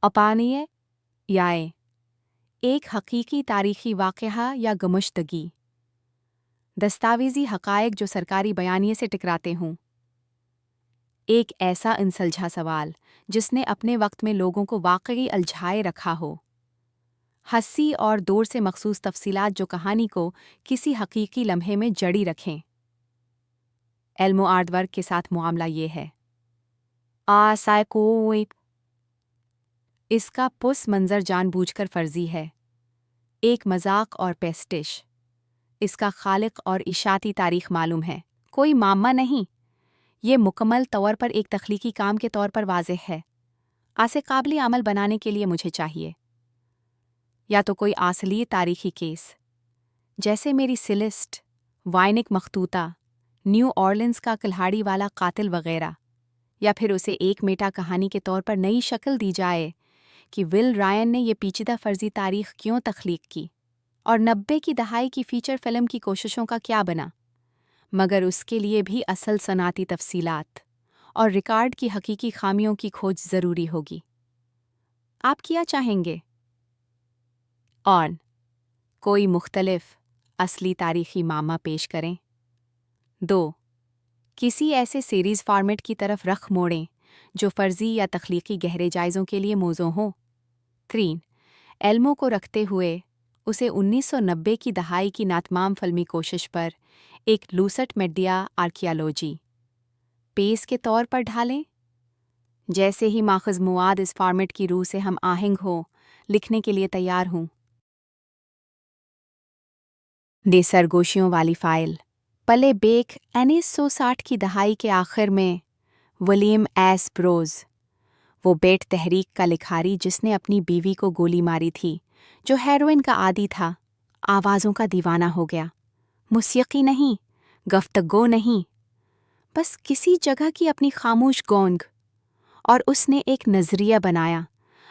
اپانیہ یائے ایک حقیقی تاریخی واقعہ یا گمشدگی، دستاویزی حقائق جو سرکاری بیانیے سے ٹکراتے ہوں۔ ایک ایسا انسلجھا سوال جس نے اپنے وقت میں لوگوں کو واقعی الجھائے رکھا ہو، ہنسی اور دور سے مخصوص تفصیلات جو کہانی کو کسی حقیقی لمحے میں جڑی رکھیں۔ علم و آرٹ ورک کے ساتھ معاملہ یہ ہے۔ اس کا پس منظر جان بوجھ کر فرضی ہے، ایک مذاق اور پیسٹش۔ اس کا خالق اور اشاعتی تاریخ معلوم ہے، کوئی معمہ نہیں۔ یہ مکمل طور پر ایک تخلیقی کام کے طور پر واضح ہے۔ اسے قابل عمل بنانے کے لیے مجھے چاہیے یا تو کوئی اصلی تاریخی کیس جیسے میری سیلسٹ، وائنک مخطوطہ، نیو اورلینز کا کلہاڑی والا قاتل وغیرہ، یا پھر اسے ایک میٹا کہانی کے طور پر نئی شکل دی جائے کہ ول رائن نے یہ پیچیدہ فرضی تاریخ کیوں تخلیق کی اور 90 کی دہائی کی فیچر فلم کی کوششوں کا کیا بنا، مگر اس کے لیے بھی اصل صنعتی تفصیلات اور ریکارڈ کی حقیقی خامیوں کی کھوج ضروری ہوگی۔ آپ کیا چاہیں گے؟ کوئی مختلف اصلی تاریخی معمہ پیش کریں۔ 2 کسی ایسے سیریز فارمیٹ کی طرف رخ موڑیں جو فرضی یا تخلیقی گہرے جائزوں کے لیے موزوں ہو۔ 3 علموں کو رکھتے ہوئے اسے 1990 کی دہائی کی ناتمام فلمی کوشش پر ایک لوسٹ میڈیا آرکیالوجی پیس کے طور پر ڈھالیں۔ جیسے ہی ماخذ مواد اس فارمیٹ کی روح سے ہم آہنگ ہو، لکھنے کے لیے تیار ہوں۔ سرگوشیوں والی فائل پلے بیک 1960 کی دہائی کے آخر میں ولیم ایس بروز، وہ بیٹ تحریک کا لکھاری جس نے اپنی بیوی کو گولی ماری تھی، جو ہیروئن کا عادی تھا، آوازوں کا دیوانہ ہو گیا، موسیقی نہیں، گفتگو نہیں، بس کسی جگہ کی اپنی خاموش گونگ، اور اس نے ایک نظریہ بنایا،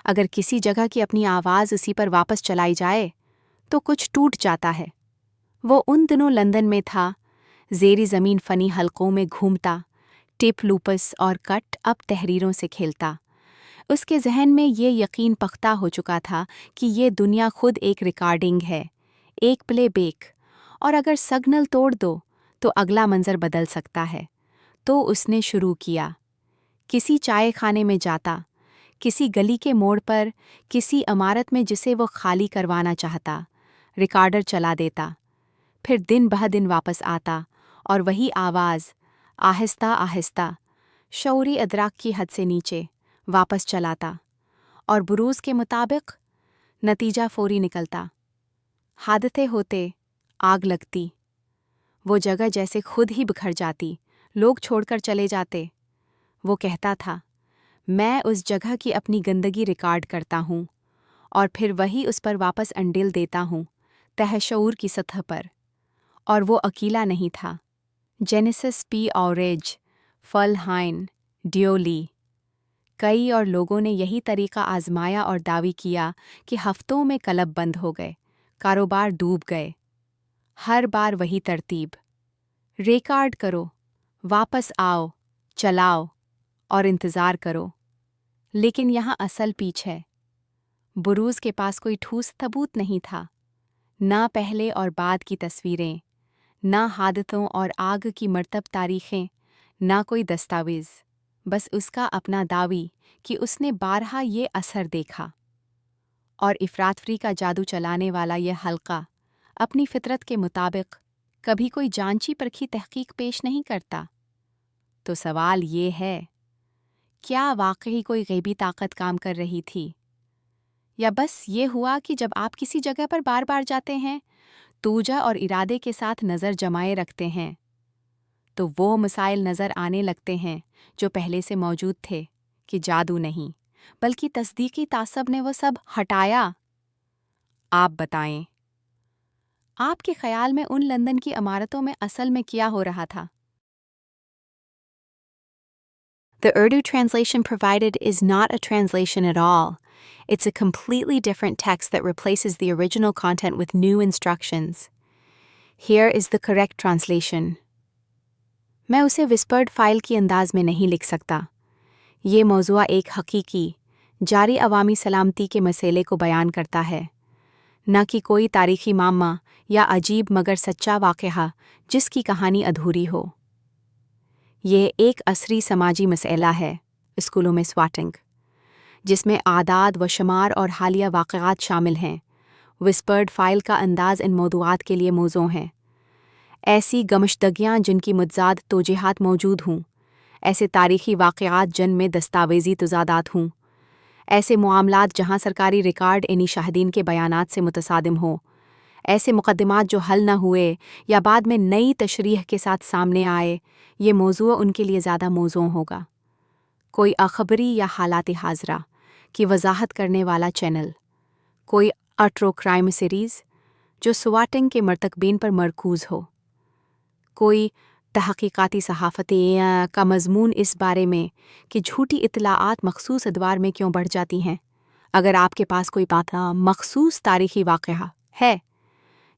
اگر کسی جگہ کی اپنی آواز اسی پر واپس چلائی جائے تو کچھ ٹوٹ جاتا ہے۔ وہ ان دنوں لندن میں تھا، زیرِ زمین فنی حلقوں میں گھومتا، ٹپ لوپس اور کٹ اب تحریروں سے کھیلتا۔ اس کے ذہن میں یہ یقین پختہ ہو چکا تھا کہ یہ دنیا خود ایک ریکارڈنگ ہے، ایک پلے بیک، اور اگر سگنل توڑ دو تو اگلا منظر بدل سکتا ہے۔ تو اس نے شروع کیا، کسی چائے خانے میں جاتا، کسی گلی کے موڑ پر، کسی عمارت میں جسے وہ خالی کروانا چاہتا، ریکارڈر چلا دیتا، پھر دن بہ دن واپس آتا اور وہی آواز آہستہ آہستہ شعوری ادراک کی حد سے نیچے واپس چلاتا، اور بروز کے مطابق نتیجہ فوری نکلتا۔ حادثے ہوتے، آگ لگتی، وہ جگہ جیسے خود ہی بکھر جاتی، لوگ چھوڑ کر چلے جاتے۔ وہ کہتا تھا، میں اس جگہ کی اپنی گندگی ریکارڈ کرتا ہوں اور پھر وہی اس پر واپس انڈیل دیتا ہوں، تہ شعور کی سطح پر۔ اور وہ اکیلا نہیں تھا۔ جینیسس پی آوریج، فل ہائن، ڈیولی، کئی اور لوگوں نے یہی طریقہ آزمایا اور دعوی کیا کہ ہفتوں میں کلب بند ہو گئے، کاروبار ڈوب گئے۔ ہر بار وہی ترتیب، ریکارڈ کرو، واپس آؤ، چلاؤ اور انتظار کرو۔ لیکن یہاں اصل پیچ ہے۔ بروز کے پاس کوئی ٹھوس ثبوت نہیں تھا، نہ پہلے اور بعد کی تصویریں، نہ حادثوں اور آگ کی مرتب تاریخیں، نہ کوئی دستاویز، بس اس کا اپنا دعوی کہ اس نے بارہا یہ اثر دیکھا۔ اور افراتفری کا جادو چلانے والا یہ حلقہ اپنی فطرت کے مطابق کبھی کوئی جانچی پرکھی تحقیق پیش نہیں کرتا۔ تو سوال یہ ہے، کیا واقعی کوئی غیبی طاقت کام کر رہی تھی؟ یا بس یہ ہوا کہ جب آپ کسی جگہ پر بار بار جاتے ہیں، توجہ اور ارادے کے ساتھ نظر جمائے رکھتے ہیں، تو وہ مسائل نظر آنے لگتے ہیں جو پہلے سے موجود تھے، کہ جادو نہیں بلکہ تصدیقی تعصب نے وہ سب ہٹایا۔ آپ بتائیں، آپ کے خیال میں ان لندن کی عمارتوں میں اصل میں کیا ہو رہا تھا؟ The Urdu translation provided is not a translation at all. It's a completely different text that replaces the original content with new instructions. Here is the correct translation. मैं उसे विस्पर्ड फाइल की अंदाज में नहीं लिख सकता। ये मौज़ूआ एक हकीकी, जारी अवामी सलामती के मसले को बयान करता है, न कि कोई तारीख़ी मामा या अजीब मगर सच्चा वाक़या जिसकी कहानी अधूरी हो। ये एक असरी समाजी मसला है, स्कूलों में स्वाटिंग, जिसमें आदाद व शुमार और हालिया वाक़यात शामिल हैं। विस्पर्ड फाइल का अंदाज़ इन मौज़ूआत के लिए मौज़ू हैं। ऐसी गमशदगियाँ जिनकी मुतज़ाद तोजीहात मौजूद हों, ऐसे तारीख़ी वाक़यात जिनमें दस्तावेज़ी तज़ादात हों, ऐसे मामलात जहाँ सरकारी रिकॉर्ड इन्हीं शाहिदीन के बयानात से मुतसादिम हो, ऐसे मुक़द्दमात जो हल न हुए या बाद में नई तशरीह के साथ सामने आए, ये मौज़ू उनके लिए ज़्यादा मौज़ू होगा। कोई अखबरी या हालात हाज़रा की वजाहत करने वाला चैनल, कोई ट्रू क्राइम सीरीज़ जो स्वाटिंग के मरतकबीन पर मरकूज़ हो, कोई तहक़ीक़ाती सहाफ़तें का मज़मून इस बारे में कि झूठी इत्तलाआत मख़सूस अदवार में क्यों बढ़ जाती हैं। अगर आपके पास कोई मख़सूस तारीख़ी वाक़या है,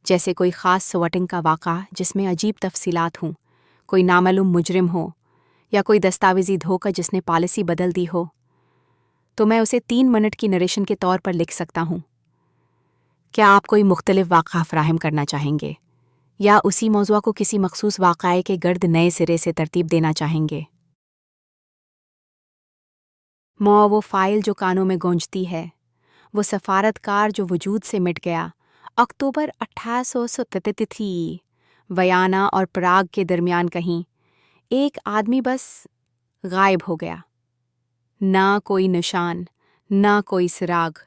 जैसे कोई ख़ास स्वाटिंग का वाक़ा जिसमें अजीब तफ़सीलात हों, कोई नामालूम मुजरिम हो या कोई दस्तावेज़ी धोखा जिसने पॉलिसी बदल दी हो, तो मैं उसे 3 मिनट की नरेशन के तौर पर लिख सकता हूँ। क्या आप कोई मुख्तलिफ वाक़ा फ़राहम करना चाहेंगे या उसी मौज़ूआ को किसी मख़सूस वाक़ये के गर्द नए सिरे से तरतीब देना चाहेंगे? वो फ़ाइल जो कानों में गूंजती है, वो सफ़ारतकार जो वजूद से मिट गया। अक्टूबर 1877 थी। वियना और प्राग के दरमियान कहीं एक आदमी बस गायब हो गया। ना कोई निशान, ना कोई सुराग।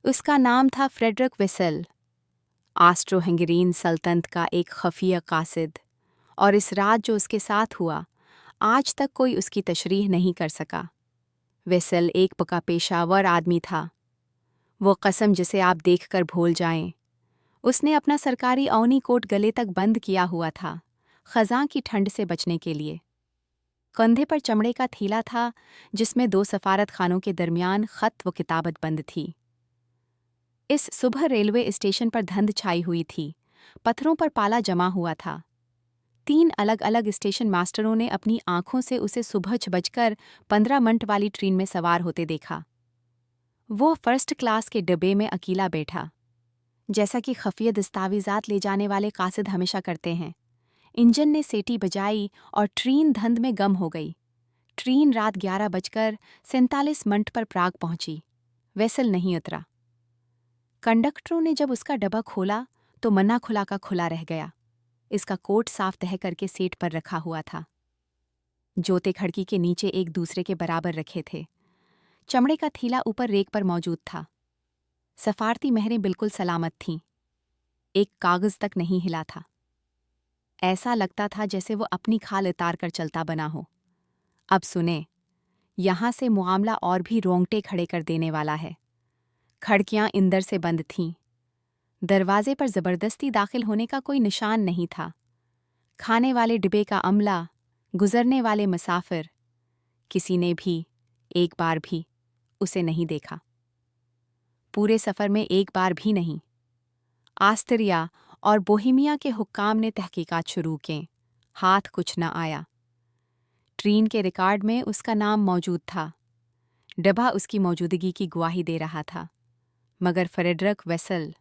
उसका नाम था फ्रेडरिक वेसल, ऑस्ट्रो हंगेरियन सल्तनत का एक खफिया कासिद, और इस रात जो उसके साथ हुआ, आज तक कोई उसकी तशरीह नहीं कर सका। वेसल एक पक्का पेशावर आदमी था, वो कसम जिसे आप देखकर भूल जाएं। उसने अपना सरकारी औनी कोट गले तक बंद किया हुआ था, ख़ज़ां की ठंड से बचने के लिए। कंधे पर चमड़े का थैला था जिसमें 2 सफारत खानों के दरमियान ख़त व किताबत बंद थी। इस सुबह रेलवे स्टेशन पर धुंध छाई हुई थी, पत्थरों पर पाला जमा हुआ था। 3 अलग अलग स्टेशन मास्टरों ने अपनी आंखों से उसे सुबह 6:15 वाली ट्रेन में सवार होते देखा। वो फर्स्ट क्लास के डिब्बे में अकेला बैठा, जैसा कि खफिया दस्तावेज़ात ले जाने वाले कासिद हमेशा करते हैं। इंजन ने सीटी बजाई और ट्रेन धुंध में गम हो गई। ट्रेन रात 11:47 पर प्राग पहुंची। वेसल नहीं उतरा। कंडक्टरों ने जब उसका डब्बा खोला तो मन्ना खुला का खुला रह गया। इसका कोट साफ तह करके सीट पर रखा हुआ था। जूते खिड़की के नीचे एक दूसरे के बराबर रखे थे। चमड़े का थैला ऊपर रेक पर मौजूद था। सफारती मेहरें बिल्कुल सलामत थीं। एक कागज तक नहीं हिला था। ऐसा लगता था जैसे वो अपनी खाल उतार कर चलता बना हो। अब सुने, यहां से मुआमला और भी रोंगटे खड़े कर देने वाला है। खिड़कियां इंदर से बंद थीं। दरवाजे पर जबरदस्ती दाखिल होने का कोई निशान नहीं था। खाने वाले डिब्बे का अमला, गुजरने वाले मुसाफिर, किसी ने भी एक बार भी उसे नहीं देखा। पूरे सफ़र में एक बार भी नहीं। आस्ट्रिया और बोहेमिया के हुक्काम ने तहकीकात शुरू की, हाथ कुछ न आया। ट्रेन के रिकॉर्ड में उसका नाम मौजूद था। डब्बा उसकी मौजूदगी की गवाही दे रहा था, मगर फ्रेडरिक वेसल,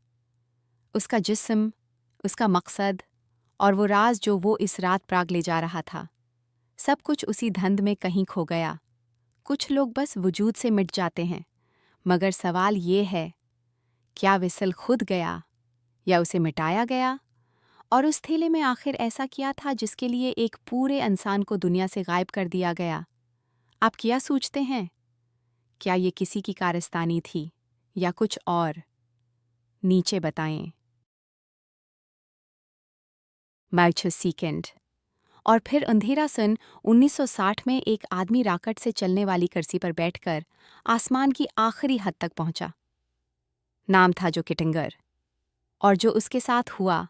उसका जिस्म, उसका मकसद और वो राज जो वो इस रात प्राग ले जा रहा था, सब कुछ उसी धुंध में कहीं खो गया। कुछ लोग बस वजूद से मिट जाते हैं, मगर सवाल ये है, क्या वेसल खुद गया या उसे मिटाया गया? और उस थैले में आखिर ऐसा क्या था जिसके लिए एक पूरे इंसान को दुनिया से गायब कर दिया गया? आप क्या सोचते हैं? क्या ये किसी की कारस्तानी थी या कुछ और? नीचे बताएं। March second. और फिर अंधेरा सन 1960 में एक आदमी राकेट से चलने वाली कुर्सी पर बैठकर आसमान की आखिरी हद तक पहुंचा। नाम था जो किटिंगर। और जो उसके साथ हुआ,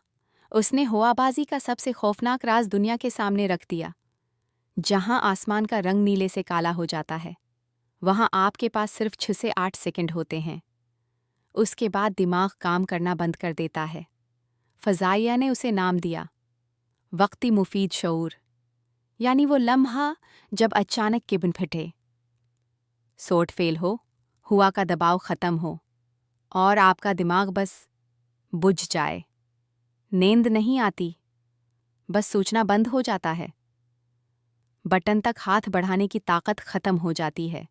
उसने हवाबाजी का सबसे खौफनाक राज दुनिया के सामने रख दिया। जहां आसमान का रंग नीले से काला हो जाता है, वहां आपके पास सिर्फ 6 से 8 सेकंड होते हैं। उसके बाद दिमाग काम करना बंद कर देता है। फ़ज़ाइया ने उसे नाम दिया, वक्ती मुफीद शऊर। यानी वो लम्हा जब अचानक किबन फटे, सोट फेल हो, हुआ का दबाव ख़त्म हो और आपका दिमाग बस बुझ जाए। नींद नहीं आती, बस सोचना बंद हो जाता है। बटन तक हाथ बढ़ाने की ताकत ख़त्म हो जाती है।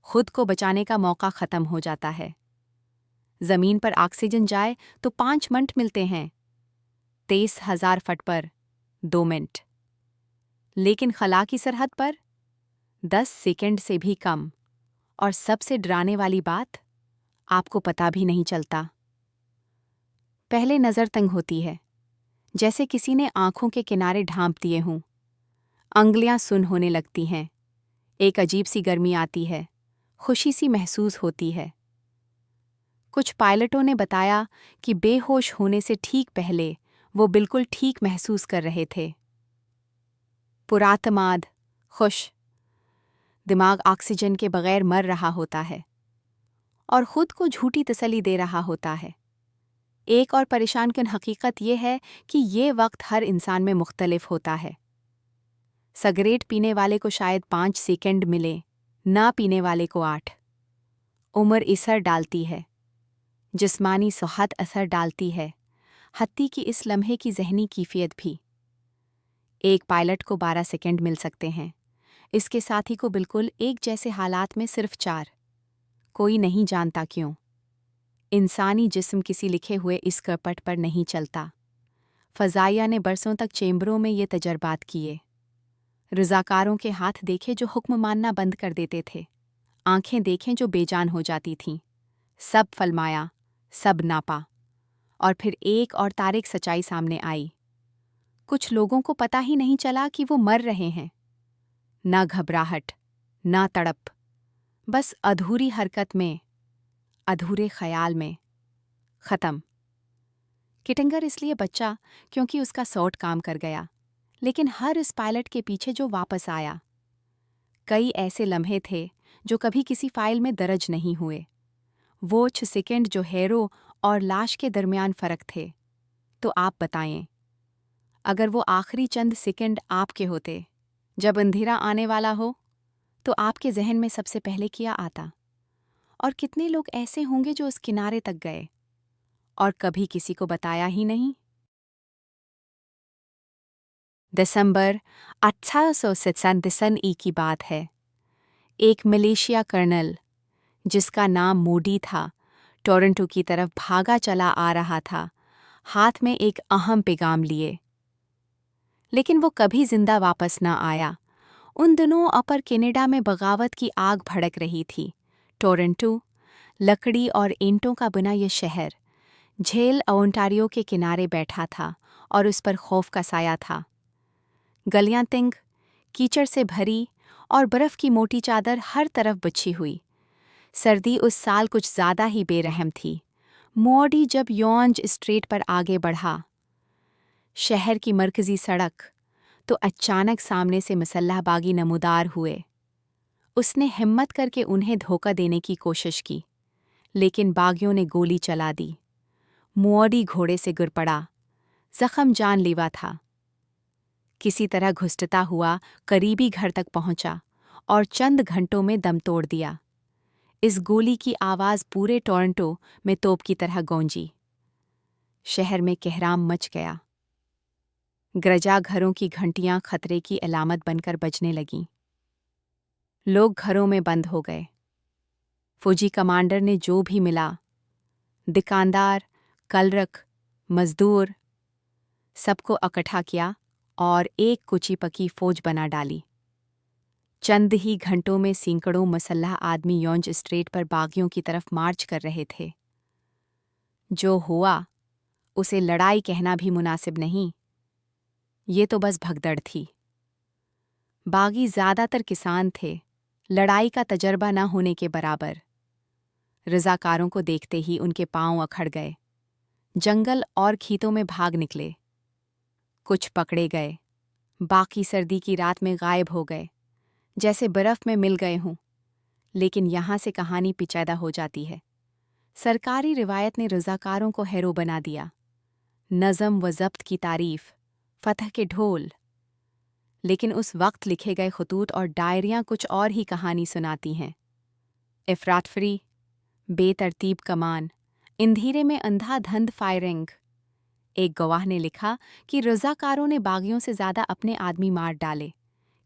खुद को बचाने का मौका ख़त्म हो जाता है। ज़मीन पर ऑक्सीजन जाए तो 5 मिनट मिलते हैं, 23,000 फट पर 2 मिनट। लेकिन खला की सरहद पर 10 सेकंड से भी कम। और सबसे डराने वाली बात, आपको पता भी नहीं चलता। पहले नज़र तंग होती है, जैसे किसी ने आंखों के किनारे ढांप दिए हों। अंगुलियां सुन्न होने लगती हैं। एक अजीब सी गर्मी आती है, खुशी सी महसूस होती है। कुछ पायलटों ने बताया कि बेहोश होने से ठीक पहले वो बिल्कुल ठीक महसूस कर रहे थे। पुरातमाद, खुश। दिमाग ऑक्सीजन के बगैर मर रहा होता है और खुद को झूठी तसल्ली दे रहा होता है। एक और परेशानकुन हकीकत यह है कि ये वक्त हर इंसान में मुख्तलिफ होता है। सिगरेट पीने वाले को शायद 5 सेकंड मिले, ना पीने वाले को 8। उम्र असर डालती है, जिस्मानी सेहत असर डालती है, हत्ती की इस लम्हे की ज़हनी कैफियत भी। एक पायलट को 12 सेकंड मिल सकते हैं, इसके साथी को बिल्कुल एक जैसे हालात में सिर्फ 4। कोई नहीं जानता क्यों। इंसानी जिस्म किसी लिखे हुए इस करपट पर नहीं चलता। फ़ज़ाइया ने बरसों तक चेंबरों में ये तजर्बात किए। रज़ाकारों के हाथ देखे जो हुक्म मानना बंद कर देते थे, आंखें देखें जो बेजान हो जाती थीं। सब फलमाया, सब नापा, और फिर एक और तारीख सच्चाई सामने आई। कुछ लोगों को पता ही नहीं चला कि वो मर रहे हैं। ना घबराहट, ना तड़प, बस अधूरी हरकत में, अधूरे ख्याल में, ख़त्म। किटंगर इसलिए बच्चा क्योंकि उसका सॉट काम कर गया, लेकिन हर इस पायलट के पीछे जो वापस आया। कई ऐसे लम्हे थे जो कभी किसी फाइल में दर्ज नहीं हुए। वो 6 सेकंड जो हेरो और लाश के दरमियान फ़र्क थे। तो आप बताएं, अगर वो आखिरी चंद सेकंड आपके होते, जब अंधेरा आने वाला हो, तो आपके जहन में सबसे पहले क्या आता? और कितने लोग ऐसे होंगे जो उस किनारे तक गए और कभी किसी को बताया ही नहीं? दिसंबर 1897 की बात है। एक मलेशिया कर्नल, जिसका नाम मोडी था, टोरंटो की तरफ भागा चला आ रहा था, हाथ में एक अहम पैगाम लिए। लेकिन वो कभी जिंदा वापस न आया। उन दिनों अपर कनाडा में बगावत की आग भड़क रही थी। टोरंटो, लकड़ी और ईंटों का बना ये शहर, झेल ओंटारियो के किनारे बैठा था और उस पर खौफ का साया था। गलियां तिंग, कीचड़ से भरी और बर्फ की मोटी चादर हर तरफ बिछी हुई। सर्दी उस साल कुछ ज़्यादा ही बेरहम थी। मोडी जब यॉन्ज स्ट्रीट पर आगे बढ़ा, शहर की मरकजी सड़क, तो अचानक सामने से मुसल्लह बागी नमूदार हुए। उसने हिम्मत करके उन्हें धोखा देने की कोशिश की, लेकिन बागियों ने गोली चला दी। मोडी घोड़े से गिर पड़ा, जख्म जानलेवा था। किसी तरह घुसटता हुआ करीबी घर तक पहुंचा और चंद घंटों में दम तोड़ दिया। इस गोली की आवाज़ पूरे टोरंटो में तोप की तरह गूंजी। शहर में कहराम मच गया। गिरजा घरों की घंटियां खतरे की अलामत बनकर बजने लगीं। लोग घरों में बंद हो गए। फौजी कमांडर ने जो भी मिला, दुकानदार, कलरक, मजदूर, सबको इकट्ठा किया और एक कुची पकी फौज बना डाली। चंद ही घंटों में सैकड़ों मुसल्लह आदमी यॉन्ज स्ट्रीट पर बागियों की तरफ मार्च कर रहे थे। जो हुआ, उसे लड़ाई कहना भी मुनासिब नहीं, ये तो बस भगदड़ थी। बागी ज़्यादातर किसान थे, लड़ाई का तजर्बा न होने के बराबर। रज़ाकारों को देखते ही उनके पांव अखड़ गए। जंगल और खेतों में भाग निकले। कुछ पकड़े गए, बाकी सर्दी की रात में गायब हो गए, जैसे बर्फ में मिल गए हों। लेकिन यहाँ से कहानी पिचैदा हो जाती है। सरकारी रिवायत ने रज़ाकारों को हेरो बना दिया। नज़म व ज़ब्त की तारीफ, फतह के ढोल। لیکن اس وقت لکھے گئے خطوط اور ڈائریاں کچھ اور ہی کہانی سناتی ہیں۔ افراتفری، بے ترتیب کمان، اندھیرے میں اندھا دھند فائرنگ۔ ایک گواہ نے لکھا کہ رضاکاروں نے باغیوں سے زیادہ اپنے آدمی مار ڈالے۔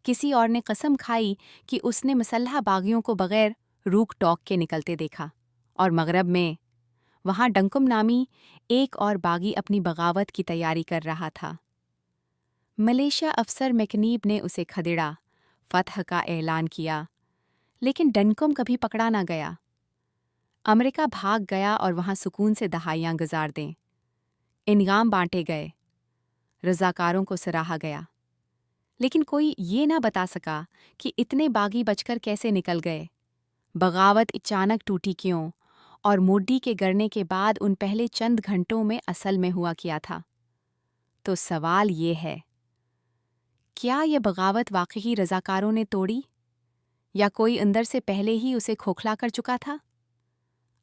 کسی اور نے قسم کھائی کہ اس نے مسلح باغیوں کو بغیر روک ٹوک کے نکلتے دیکھا، اور مغرب میں وہاں ڈنکم نامی ایک اور باغی اپنی بغاوت کی تیاری کر رہا تھا۔ ملیشیا افسر میکنیب نے اسے کھدڑا، فتح کا اعلان کیا، لیکن ڈنکم کبھی پکڑا نہ گیا۔ امریکہ بھاگ گیا اور وہاں سکون سے دہائیاں گزار دیں۔ انعام بانٹے گئے، رضاکاروں کو سراہا گیا، لیکن کوئی یہ نہ بتا سکا کہ اتنے باغی بچ کر کیسے نکل گئے، بغاوت اچانک ٹوٹی کیوں، اور موڈی کے گرنے کے بعد ان پہلے چند گھنٹوں میں اصل میں ہوا کیا تھا۔ تو سوال یہ ہے، کیا یہ بغاوت واقعی رضاکاروں نے توڑی، یا کوئی اندر سے پہلے ہی اسے کھوکھلا کر چکا تھا؟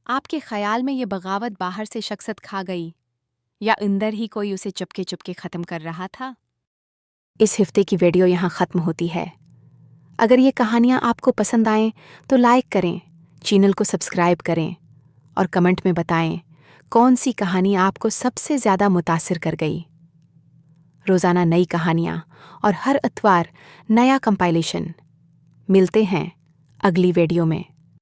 آپ کے خیال میں یہ بغاوت باہر سے شکست کھا گئی، یا اندر ہی کوئی اسے چپکے چپکے ختم کر رہا تھا؟ اس ہفتے کی ویڈیو یہاں ختم ہوتی ہے۔ اگر یہ کہانیاں آپ کو پسند آئیں تو لائک کریں، چینل کو سبسکرائب کریں، اور کمنٹ میں بتائیں کون سی کہانی آپ کو سب سے زیادہ متاثر کر گئی۔ روزانہ نئی کہانیاں اور ہر اتوار نیا کمپائلیشن۔ ملتے ہیں اگلی ویڈیو میں۔